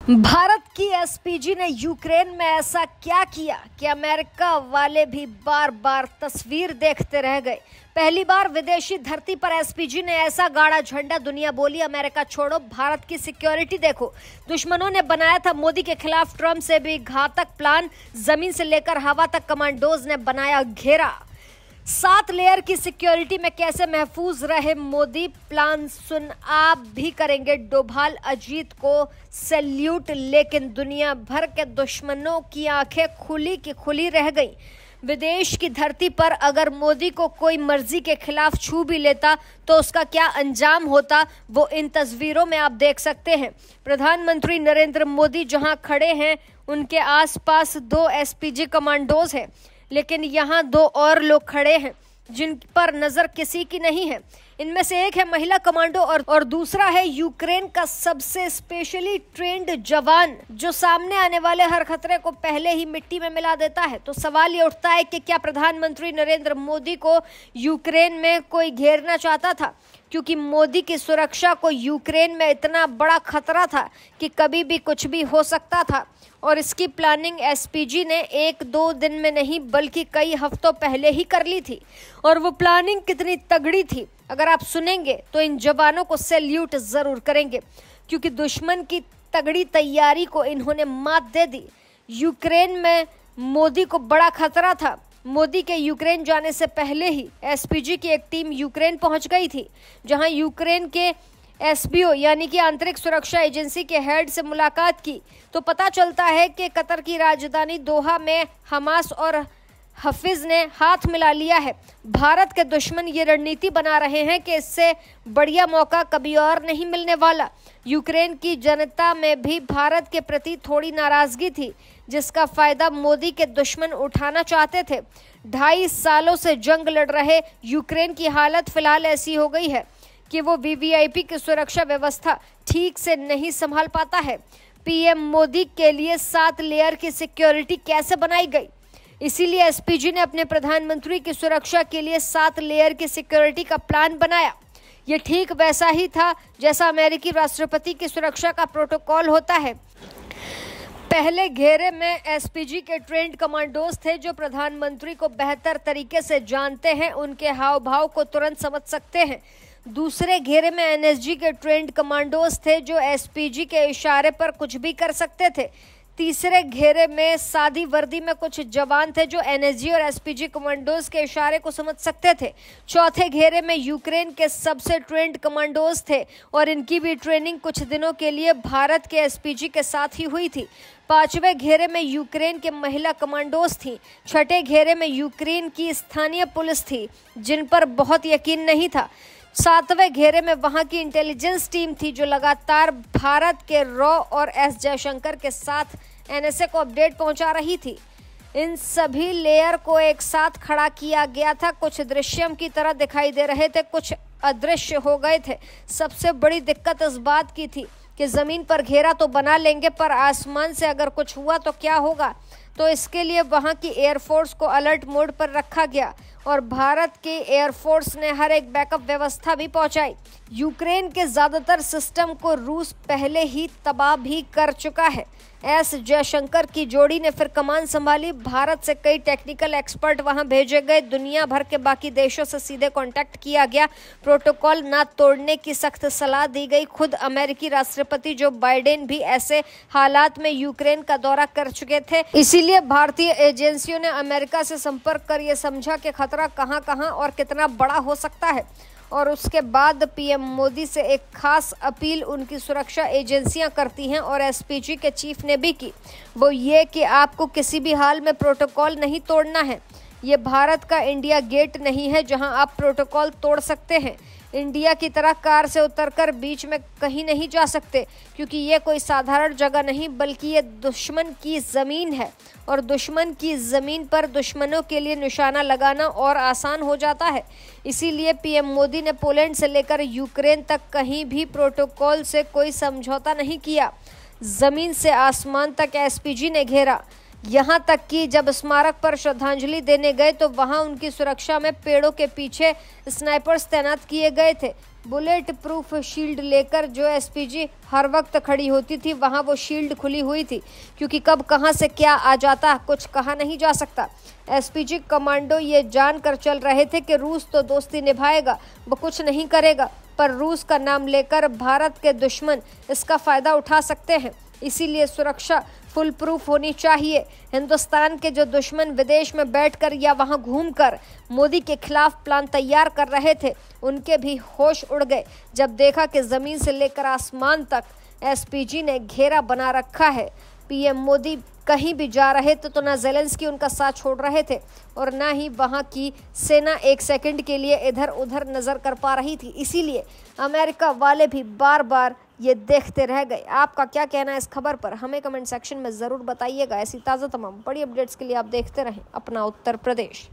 भारत की एसपीजी ने यूक्रेन में ऐसा क्या किया कि अमेरिका वाले भी बार बार तस्वीर देखते रह गए। पहली बार विदेशी धरती पर एसपीजी ने ऐसा गाड़ा झंडा, दुनिया बोली अमेरिका छोड़ो, भारत की सिक्योरिटी देखो। दुश्मनों ने बनाया था मोदी के खिलाफ ट्रंप से भी घातक प्लान, जमीन से लेकर हवा तक कमांडोज ने बनाया घेरा। 7 लेयर की सिक्योरिटी में कैसे महफूज रहे मोदी, प्लान सुन आप भी करेंगे डोभाल। अजीत को सैल्यूट, लेकिन दुनिया भर के दुश्मनों की आंखें खुली की खुली रह गई। विदेश की धरती पर अगर मोदी को कोई मर्जी के खिलाफ छू भी लेता तो उसका क्या अंजाम होता, वो इन तस्वीरों में आप देख सकते हैं। प्रधानमंत्री नरेंद्र मोदी जहां खड़े हैं उनके आसपास 2 एसपीजी कमांडोज हैं, लेकिन यहाँ 2 और लोग खड़े हैं जिन पर नजर किसी की नहीं है। इनमें से एक है महिला कमांडो और दूसरा है यूक्रेन का सबसे स्पेशली ट्रेंड जवान, जो सामने आने वाले हर खतरे को पहले ही मिट्टी में मिला देता है। तो सवाल ये उठता है कि क्या प्रधानमंत्री नरेंद्र मोदी को यूक्रेन में कोई घेरना चाहता था, क्योंकि मोदी की सुरक्षा को यूक्रेन में इतना बड़ा खतरा था कि कभी भी कुछ भी हो सकता था। और इसकी प्लानिंग एसपीजी ने 1-2 दिन में नहीं बल्कि कई हफ्तों पहले ही कर ली थी। और वो प्लानिंग कितनी तगड़ी थी, अगर आप सुनेंगे तो इन जवानों को सैल्यूट जरूर करेंगे, क्योंकि दुश्मन की तगड़ी तैयारी को इन्होंने मात दे दी। यूक्रेन में मोदी को बड़ा खतरा था। मोदी के यूक्रेन जाने से पहले ही एसपीजी की एक टीम यूक्रेन पहुंच गई थी, जहां यूक्रेन के एसबीओ यानी कि आंतरिक सुरक्षा एजेंसी के हेड से मुलाकात की। तो पता चलता है कि कतर की राजधानी दोहा में हमास और हफीज ने हाथ मिला लिया है। भारत के दुश्मन ये रणनीति बना रहे हैं कि इससे बढ़िया मौका कभी और नहीं मिलने वाला। यूक्रेन की जनता में भी भारत के प्रति थोड़ी नाराजगी थी, जिसका फायदा मोदी के दुश्मन उठाना चाहते थे। 2.5 सालों से जंग लड़ रहे यूक्रेन की हालत फिलहाल ऐसी हो गई है कि वो वीवीआईपी की सुरक्षा व्यवस्था ठीक से नहीं संभाल पाता है। पीएम मोदी के लिए 7 लेयर की सिक्योरिटी कैसे बनाई गई, इसीलिए एसपीजी ने अपने प्रधानमंत्री की सुरक्षा के लिए 7 लेयर की सिक्योरिटी का प्लान बनाया। ये ठीक वैसा ही था जैसा अमेरिकी राष्ट्रपति की सुरक्षा का प्रोटोकॉल होता है। पहले घेरे में एसपीजी के ट्रेंड कमांडोज थे, जो प्रधानमंत्री को बेहतर तरीके से जानते हैं, उनके हाव भाव को तुरंत समझ सकते हैं। दूसरे घेरे में एनएसजी के ट्रेंड कमांडोज थे, जो एसपीजी के इशारे पर कुछ भी कर सकते थे। तीसरे घेरे में सादी वर्दी में कुछ जवान थे, जो एनएसजी और एसपीजी कमांडोज के इशारे को समझ सकते थे। चौथे घेरे में यूक्रेन के सबसे ट्रेंड कमांडोज थे और इनकी भी ट्रेनिंग कुछ दिनों के लिए भारत के एसपीजी के साथ ही हुई थी। 5वें घेरे में यूक्रेन के महिला कमांडोज थी। 6ठे घेरे में यूक्रेन की स्थानीय पुलिस थी, जिन पर बहुत यकीन नहीं था। 7वें घेरे में वहां की इंटेलिजेंस टीम थी, जो लगातार भारत के रॉ और एस जयशंकर के साथ एनएसए को अपडेट पहुंचा रही थी। इन सभी लेयर को एक साथ खड़ा किया गया था। कुछ दृश्यम की तरह दिखाई दे रहे थे, कुछ अदृश्य हो गए थे। सबसे बड़ी दिक्कत इस बात की थी कि जमीन पर घेरा तो बना लेंगे, पर आसमान से अगर कुछ हुआ तो क्या होगा। तो इसके लिए वहां की एयरफोर्स को अलर्ट मोड पर रखा गया और भारत के एयरफोर्स ने हर एक बैकअप व्यवस्था भी पहुंचाई। यूक्रेन के ज्यादातर सिस्टम को रूस पहले ही तबाह भी कर चुका है। एस जयशंकर की जोड़ी ने फिर कमान संभाली। भारत से कई टेक्निकल एक्सपर्ट वहां भेजे गए। दुनिया भर के बाकी देशों से सीधे कांटेक्ट किया गया। प्रोटोकॉल ना तोड़ने की सख्त सलाह दी गई। खुद अमेरिकी राष्ट्रपति जो बाइडेन भी ऐसे हालात में यूक्रेन का दौरा कर चुके थे। इसीलिए भारतीय एजेंसियों ने अमेरिका से संपर्क कर यह समझा कि खतरा कहां और कितना बड़ा हो सकता है। और उसके बाद पीएम मोदी से एक खास अपील उनकी सुरक्षा एजेंसियां करती हैं और एसपीजी के चीफ ने भी की। वो ये कि आपको किसी भी हाल में प्रोटोकॉल नहीं तोड़ना है। ये भारत का इंडिया गेट नहीं है जहां आप प्रोटोकॉल तोड़ सकते हैं। इंडिया की तरह कार से उतरकर बीच में कहीं नहीं जा सकते, क्योंकि ये कोई साधारण जगह नहीं बल्कि ये दुश्मन की ज़मीन है। और दुश्मन की ज़मीन पर दुश्मनों के लिए निशाना लगाना और आसान हो जाता है। इसीलिए पीएम मोदी ने पोलैंड से लेकर यूक्रेन तक कहीं भी प्रोटोकॉल से कोई समझौता नहीं किया। ज़मीन से आसमान तक एसपीजी ने घेरा। यहाँ तक कि जब स्मारक पर श्रद्धांजलि देने गए तो वहाँ उनकी सुरक्षा में पेड़ों के पीछे स्नाइपर्स तैनात किए गए थे। बुलेट प्रूफ शील्ड लेकर जो एसपीजी हर वक्त खड़ी होती थी, वहां वो शील्ड खुली हुई थी, क्योंकि कब कहां से क्या आ जाता कुछ कहा नहीं जा सकता। एसपीजी कमांडो ये जानकर चल रहे थे कि रूस तो दोस्ती निभाएगा, वो कुछ नहीं करेगा, पर रूस का नाम लेकर भारत के दुश्मन इसका फायदा उठा सकते हैं। इसीलिए सुरक्षा फुल प्रूफ होनी चाहिए। हिंदुस्तान के जो दुश्मन विदेश में बैठकर या वहां घूमकर मोदी के खिलाफ प्लान तैयार कर रहे थे, उनके भी होश उड़ गए जब देखा कि जमीन से लेकर आसमान तक एसपीजी ने घेरा बना रखा है। पीएम मोदी कहीं भी जा रहे थे तो ना ज़ेलेंस्की उनका साथ छोड़ रहे थे और ना ही वहां की सेना एक सेकंड के लिए इधर उधर नजर कर पा रही थी। इसीलिए अमेरिका वाले भी बार बार ये देखते रह गए। आपका क्या कहना है इस खबर पर, हमें कमेंट सेक्शन में ज़रूर बताइएगा। ऐसी ताज़ा तमाम बड़ी अपडेट्स के लिए आप देखते रहें अपना उत्तर प्रदेश।